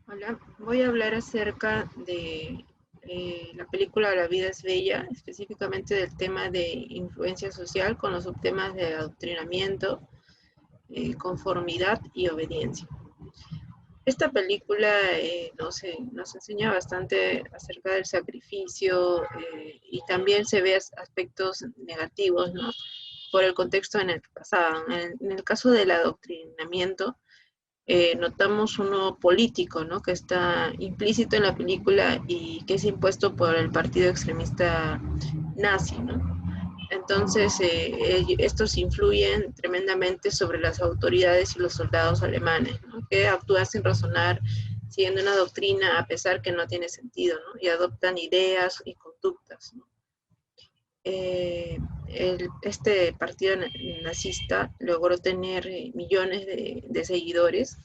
Hola, voy a hablar acerca de la película La vida es bella, específicamente del tema de influencia social con los subtemas de adoctrinamiento, conformidad y obediencia. Esta película nos enseña bastante acerca del sacrificio y también se ve aspectos negativos, ¿no? Por el contexto en el que pasaban. En el caso del adoctrinamiento, notamos uno político, ¿no? Que está implícito en la película y que es impuesto por el partido extremista nazi, ¿no? Entonces, estos influyen tremendamente sobre las autoridades y los soldados alemanes, ¿no? Que actúan sin razonar, siguiendo una doctrina a pesar que no tiene sentido, ¿no? Y adoptan ideas y conductas, ¿no? Este partido nazista logró tener millones de seguidores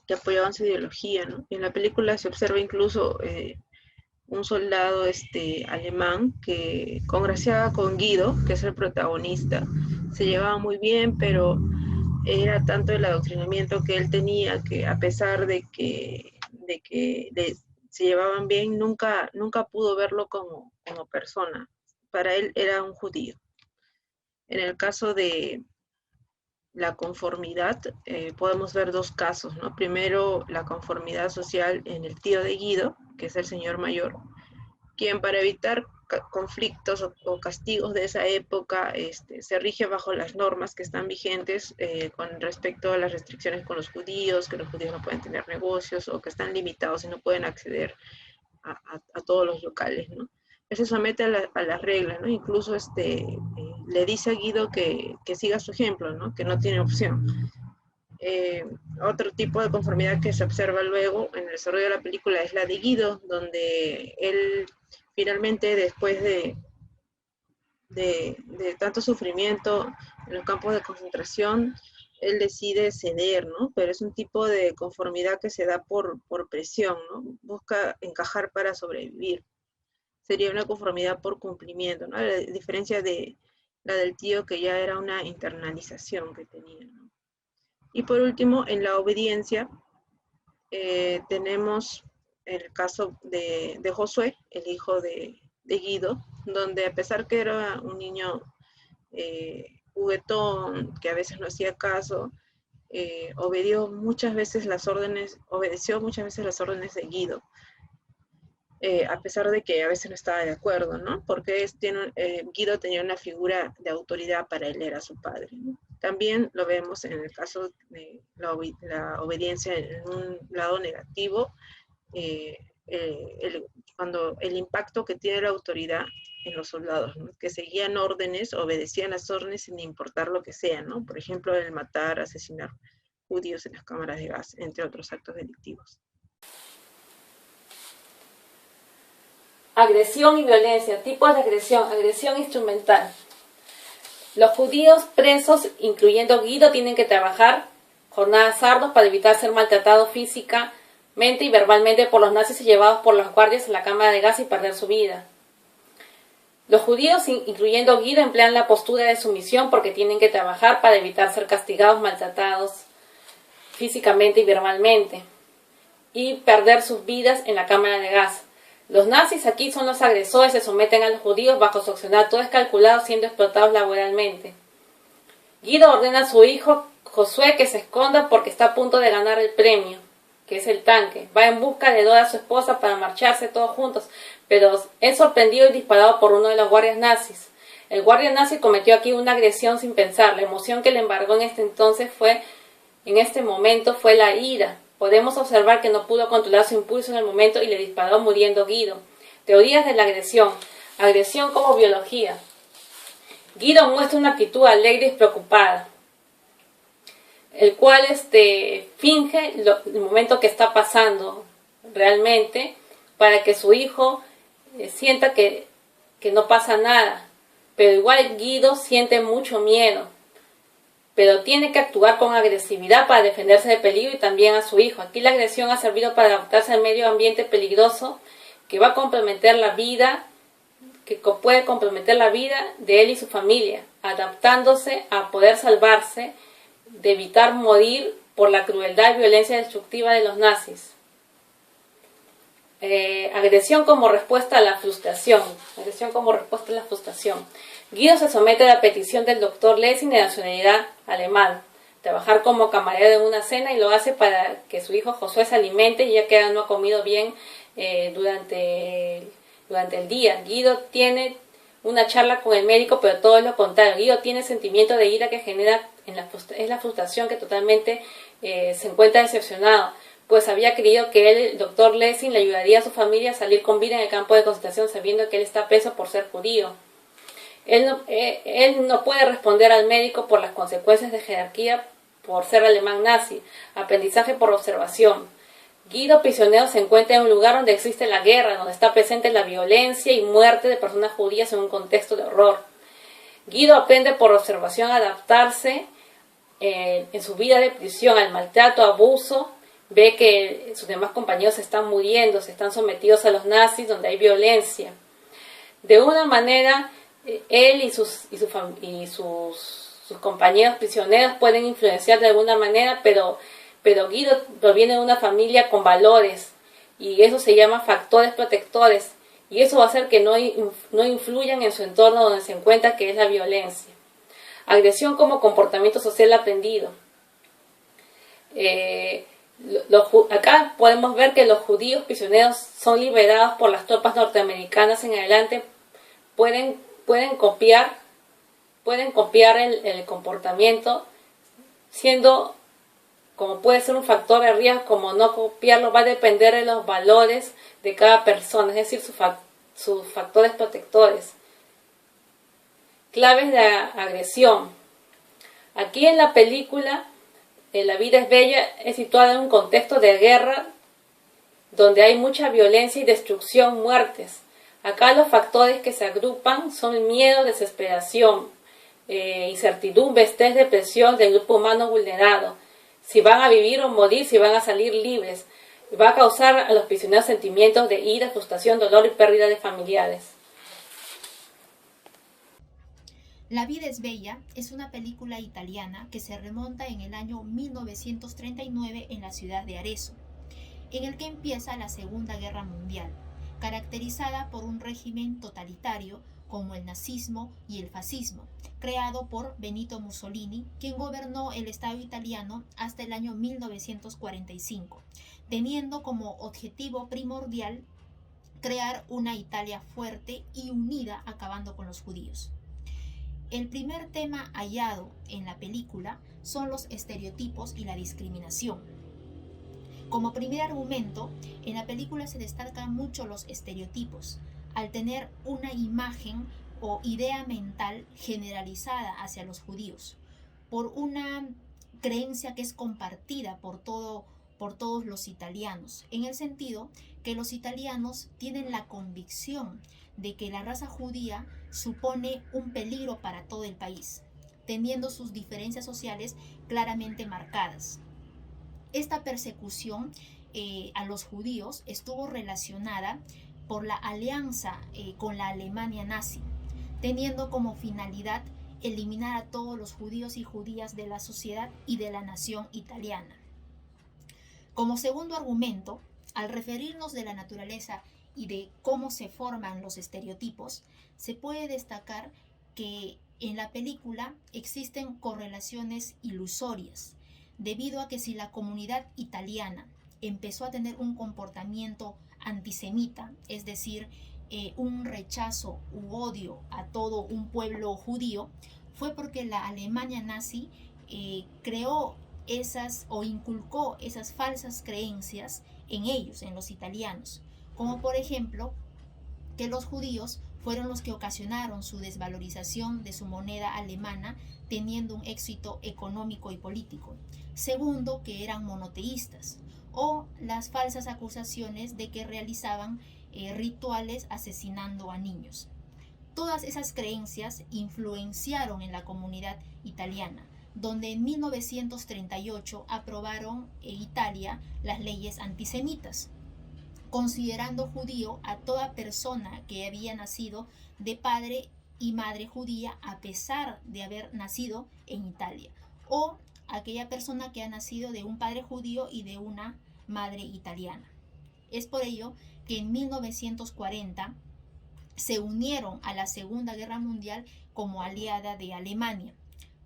que apoyaban su ideología, ¿no? Y en la película se observa incluso un soldado alemán que congraciaba con Guido, que es el protagonista. Se llevaba muy bien, pero era tanto el adoctrinamiento que él tenía que a pesar de que se llevaban bien, nunca pudo verlo como persona. Para él era un judío. En el caso de, la conformidad, podemos ver dos casos, ¿no? Primero, la conformidad social en el tío de Guido, que es el señor mayor, quien para evitar conflictos o castigos de esa época se rige bajo las normas que están vigentes con respecto a las restricciones con los judíos, que los judíos no pueden tener negocios o que están limitados y no pueden acceder a todos los locales, ¿no? Él se somete a las reglas, ¿no? Incluso le dice a Guido que siga su ejemplo, ¿no? Que no tiene opción. Eh, Otro tipo de conformidad que se observa luego en el desarrollo de la película es la de Guido, donde él finalmente, después de tanto sufrimiento en los campos de concentración, él decide ceder, ¿no? Pero es un tipo de conformidad que se da por presión, ¿no? Busca encajar para sobrevivir. Sería una conformidad por cumplimiento, ¿no? A diferencia de la del tío que ya era una internalización que tenía, ¿no? Y por último, en la obediencia, tenemos el caso de Josué, el hijo de Guido, donde a pesar que era un niño juguetón, que a veces no hacía caso, obedeció muchas veces las órdenes de Guido, a pesar de que a veces no estaba de acuerdo, ¿no? Porque Guido tenía una figura de autoridad, para él era su padre, ¿no? También lo vemos en el caso de la obediencia en un lado negativo, eh, cuando el impacto que tiene la autoridad en los soldados, ¿no? Que seguían órdenes, obedecían las órdenes sin importar lo que sea, ¿no? Por ejemplo, el matar, asesinar judíos en las cámaras de gas, entre otros actos delictivos. Agresión y violencia, tipos de agresión, agresión instrumental. Los judíos presos, incluyendo Guido, tienen que trabajar jornadas arduas para evitar ser maltratados físicamente y verbalmente por los nazis y llevados por los guardias a la cámara de gas y perder su vida. Los judíos, incluyendo Guido, emplean la postura de sumisión porque tienen que trabajar para evitar ser castigados, maltratados físicamente y verbalmente y perder sus vidas en la cámara de gas. Los nazis aquí son los agresores, se someten a los judíos bajo su accionar, todo es calculado siendo explotados laboralmente. Guido ordena a su hijo Josué que se esconda porque está a punto de ganar el premio, que es el tanque. Va en busca de Dora, su esposa, para marcharse todos juntos, pero es sorprendido y disparado por uno de los guardias nazis. El guardia nazi cometió aquí una agresión sin pensar. La emoción que le embargó en este momento fue la ira. Podemos observar que no pudo controlar su impulso en el momento y le disparó, muriendo Guido. Teorías de la agresión. Agresión como biología. Guido muestra una actitud alegre y preocupada, el cual finge el momento que está pasando realmente para que su hijo sienta que no pasa nada. Pero igual Guido siente mucho miedo, pero tiene que actuar con agresividad para defenderse del peligro y también a su hijo. Aquí la agresión ha servido para adaptarse al medio ambiente peligroso que va a comprometer la vida, que puede comprometer la vida de él y su familia, adaptándose a poder salvarse, de evitar morir por la crueldad y violencia destructiva de los nazis. Agresión como respuesta a la frustración. Agresión como respuesta a la frustración. Guido se somete a la petición del doctor Lessing de nacionalidad alemán, trabajar como camarero en una cena, y lo hace para que su hijo Josué se alimente, ya que no ha comido bien durante el día. Guido tiene una charla con el médico, pero todo es lo contrario. Guido tiene sentimiento de ira que genera es la frustración, que totalmente se encuentra decepcionado, pues había creído que él, el doctor Lessing, le ayudaría a su familia a salir con vida en el campo de concentración, sabiendo que él está preso por ser judío. Él no puede responder al médico por las consecuencias de jerarquía por ser alemán nazi. Aprendizaje por observación. Guido, prisionero, se encuentra en un lugar donde existe la guerra, donde está presente la violencia y muerte de personas judías en un contexto de horror. Guido aprende por observación a adaptarse en su vida de prisión al maltrato, abuso. Ve que sus demás compañeros están muriendo, se están sometidos a los nazis, donde hay violencia. De una manera, él y sus compañeros prisioneros pueden influenciar de alguna manera, pero Guido proviene de una familia con valores, y eso se llama factores protectores, y eso va a hacer que no influyan en su entorno donde se encuentra, que es la violencia. Agresión como comportamiento social aprendido. Acá podemos ver que los judíos prisioneros son liberados por las tropas norteamericanas en adelante, pueden copiar el comportamiento, siendo como puede ser un factor de riesgo, como no copiarlo, va a depender de los valores de cada persona, es decir, sus factores protectores. Claves de agresión. Aquí en la película La vida es bella es situada en un contexto de guerra donde hay mucha violencia y destrucción, muertes. Acá los factores que se agrupan son el miedo, desesperación, incertidumbre, estrés, depresión del grupo humano vulnerado. Si van a vivir o morir, si van a salir libres. Va a causar a los prisioneros sentimientos de ira, frustración, dolor y pérdida de familiares. La vida es bella es una película italiana que se remonta en el año 1939 en la ciudad de Arezzo, en el que empieza la Segunda Guerra Mundial, caracterizada por un régimen totalitario como el nazismo y el fascismo, creado por Benito Mussolini, quien gobernó el Estado italiano hasta el año 1945, teniendo como objetivo primordial crear una Italia fuerte y unida, acabando con los judíos. El primer tema hallado en la película son los estereotipos y la discriminación. Como primer argumento, en la película se destacan mucho los estereotipos, al tener una imagen o idea mental generalizada hacia los judíos, por una creencia que es compartida por todos los italianos, en el sentido que los italianos tienen la convicción de que la raza judía supone un peligro para todo el país, teniendo sus diferencias sociales claramente marcadas. Esta persecución a los judíos estuvo relacionada por la alianza con la Alemania nazi, teniendo como finalidad eliminar a todos los judíos y judías de la sociedad y de la nación italiana. Como segundo argumento, al referirnos de la naturaleza y de cómo se forman los estereotipos, se puede destacar que en la película existen correlaciones ilusorias, debido a que si la comunidad italiana empezó a tener un comportamiento antisemita, es decir, un rechazo u odio a todo un pueblo judío, fue porque la Alemania nazi creó esas o inculcó esas falsas creencias en ellos, en los italianos, como por ejemplo que los judíos fueron los que ocasionaron su desvalorización de su moneda alemana, teniendo un éxito económico y político. Segundo, que eran monoteístas, o las falsas acusaciones de que realizaban rituales asesinando a niños. Todas esas creencias influenciaron en la comunidad italiana, donde en 1938 aprobaron en Italia las leyes antisemitas, considerando judío a toda persona que había nacido de padre y madre judía a pesar de haber nacido en Italia, o aquella persona que ha nacido de un padre judío y de una madre italiana. Es por ello que en 1940 se unieron a la Segunda Guerra Mundial como aliada de Alemania,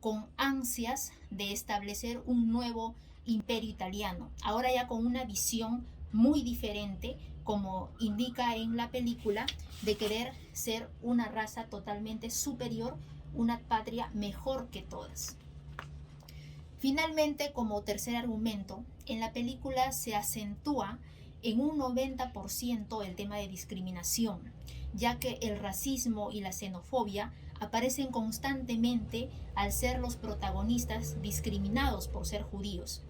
con ansias de establecer un nuevo imperio italiano, ahora ya con una visión muy diferente, como indica en la película, de querer ser una raza totalmente superior, una patria mejor que todas. Finalmente, como tercer argumento, en la película se acentúa en un 90% el tema de discriminación, ya que el racismo y la xenofobia aparecen constantemente al ser los protagonistas discriminados por ser judíos.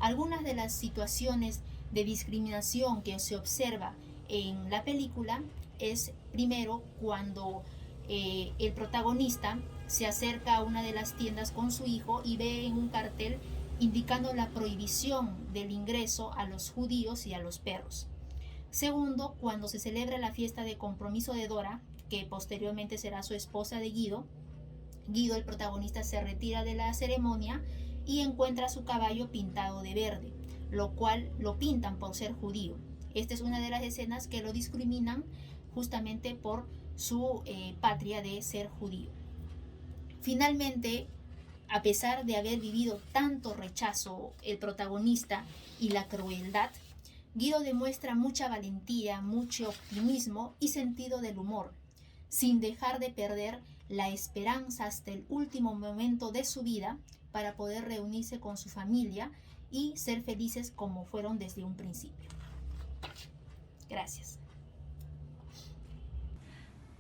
Algunas de las situaciones de discriminación que se observa en la película es primero cuando el protagonista se acerca a una de las tiendas con su hijo y ve en un cartel indicando la prohibición del ingreso a los judíos y a los perros. Segundo, cuando se celebra la fiesta de compromiso de Dora, que posteriormente será su esposa de Guido. Guido, el protagonista, se retira de la ceremonia y encuentra su caballo pintado de verde, lo cual lo pintan por ser judío. Esta es una de las escenas que lo discriminan justamente por su patria de ser judío. Finalmente, a pesar de haber vivido tanto rechazo el protagonista y la crueldad, Guido demuestra mucha valentía, mucho optimismo y sentido del humor, sin dejar de perder la esperanza hasta el último momento de su vida para poder reunirse con su familia y ser felices como fueron desde un principio. Gracias.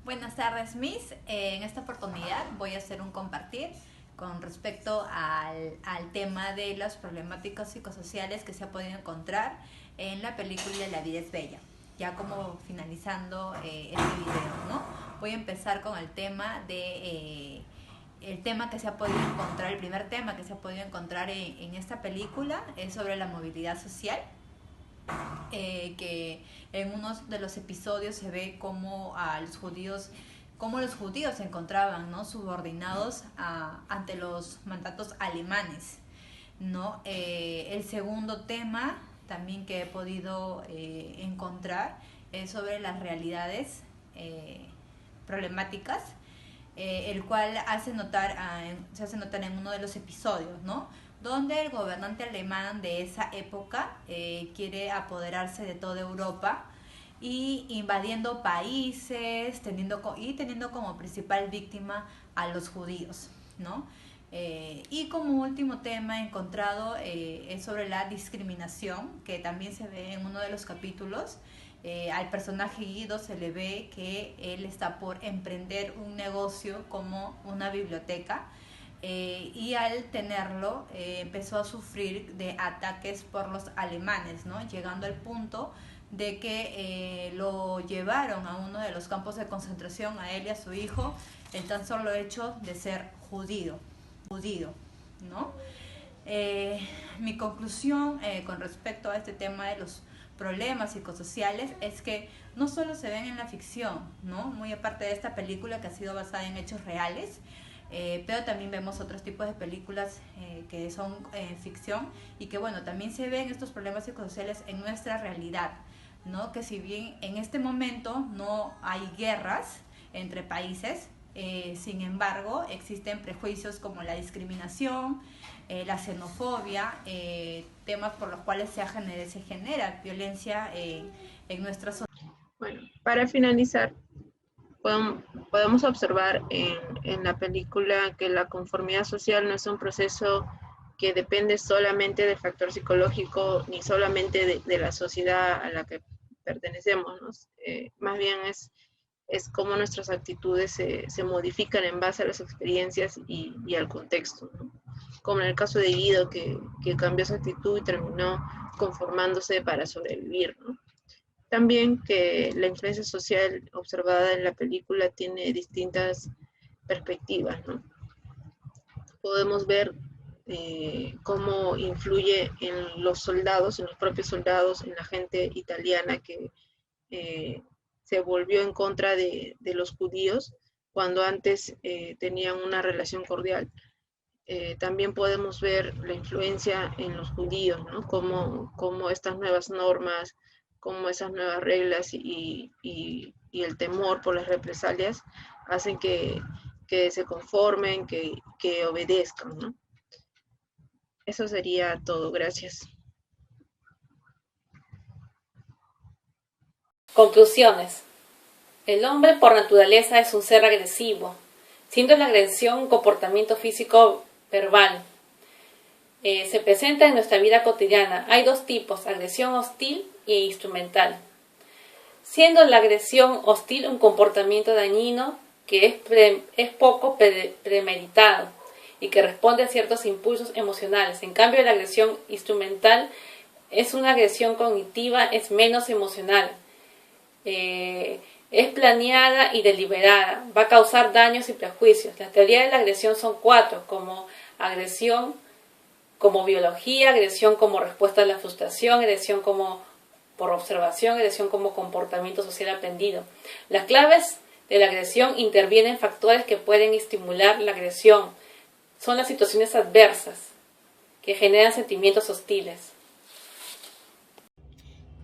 Buenas tardes, Miss. En esta oportunidad voy a hacer un compartir con respecto al tema de las problemáticas psicosociales que se ha podido encontrar en la película La vida es bella. Ya como finalizando este video, ¿no? Voy a empezar con el tema que se ha podido encontrar, el primer tema que se ha podido encontrar en esta película es sobre la movilidad social. Que en uno de los episodios se ve cómo los judíos se encontraban, ¿no?, subordinados ante los mandatos alemanes, ¿no? El segundo tema también que he podido encontrar es sobre las realidades problemáticas, el cual se hace notar en uno de los episodios, ¿no?, donde el gobernante alemán de esa época quiere apoderarse de toda Europa y invadiendo países, teniendo como principal víctima a los judíos, ¿no? Y como último tema encontrado es sobre la discriminación, que también se ve en uno de los capítulos. Al personaje Guido se le ve que él está por emprender un negocio como una biblioteca, y al tenerlo empezó a sufrir de ataques por los alemanes, ¿no?, llegando al punto de que lo llevaron a uno de los campos de concentración, a él y a su hijo, el tan solo hecho de ser judío, ¿no? Mi conclusión con respecto a este tema de los problemas psicosociales es que no solo se ven en la ficción, ¿no?, muy aparte de esta película que ha sido basada en hechos reales, pero también vemos otros tipos de películas que son ficción y que, bueno, también se ven estos problemas psicosociales en nuestra realidad, ¿no?, que si bien en este momento no hay guerras entre países, sin embargo existen prejuicios como la discriminación, la xenofobia, temas por los cuales se genera violencia en nuestra sociedad. Bueno, para finalizar, podemos observar en la película que la conformidad social no es un proceso que depende solamente del factor psicológico ni solamente de la sociedad a la que pertenecemos, ¿no? Más bien es cómo nuestras actitudes se modifican en base a las experiencias y al contexto, ¿no? Como en el caso de Guido, que cambió su actitud y terminó conformándose para sobrevivir, ¿no? También que la influencia social observada en la película tiene distintas perspectivas, ¿no? Podemos ver cómo influye en los soldados, en los propios soldados, en la gente italiana que se volvió en contra de los judíos cuando antes tenían una relación cordial. También podemos ver la influencia en los judíos, ¿no? Cómo estas nuevas normas cómo esas nuevas reglas y el temor por las represalias hacen que se conformen, que obedezcan, ¿no? Eso sería todo. Gracias. Conclusiones. El hombre por naturaleza es un ser agresivo, siendo la agresión un comportamiento físico verbal. Se presenta en nuestra vida cotidiana. Hay dos tipos, agresión hostil e instrumental. Siendo la agresión hostil un comportamiento dañino que es poco premeditado y que responde a ciertos impulsos emocionales. En cambio, la agresión instrumental es una agresión cognitiva, es menos emocional. Es planeada y deliberada, va a causar daños y prejuicios. Las teorías de la agresión son 4, como agresión como biología, agresión como respuesta a la frustración, agresión como por observación, agresión como comportamiento social aprendido. Las claves de la agresión intervienen factores que pueden estimular la agresión. Son las situaciones adversas que generan sentimientos hostiles.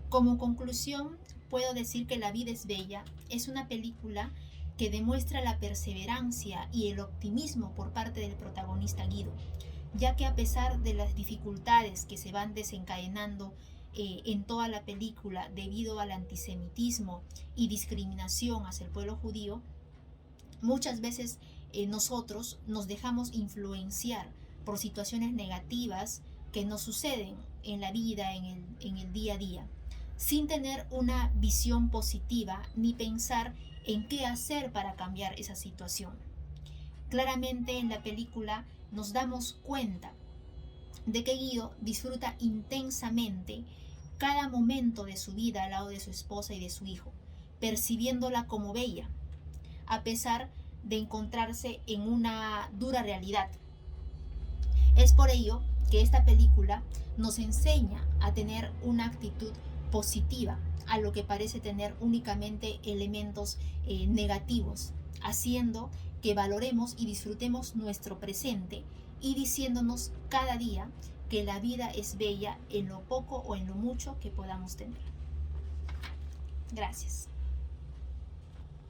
Como conclusión, puedo decir que La vida es bella es una película que demuestra la perseverancia y el optimismo por parte del protagonista Guido, ya que a pesar de las dificultades que se van desencadenando en toda la película debido al antisemitismo y discriminación hacia el pueblo judío, muchas veces nosotros nos dejamos influenciar por situaciones negativas que nos suceden en la vida, en el día a día, sin tener una visión positiva ni pensar en qué hacer para cambiar esa situación. Claramente en la película nos damos cuenta de que Guido disfruta intensamente cada momento de su vida al lado de su esposa y de su hijo, percibiéndola como bella, a pesar de encontrarse en una dura realidad. Es por ello que esta película nos enseña a tener una actitud positiva a lo que parece tener únicamente elementos negativos, haciendo que valoremos y disfrutemos nuestro presente y diciéndonos cada día que la vida es bella en lo poco o en lo mucho que podamos tener. Gracias.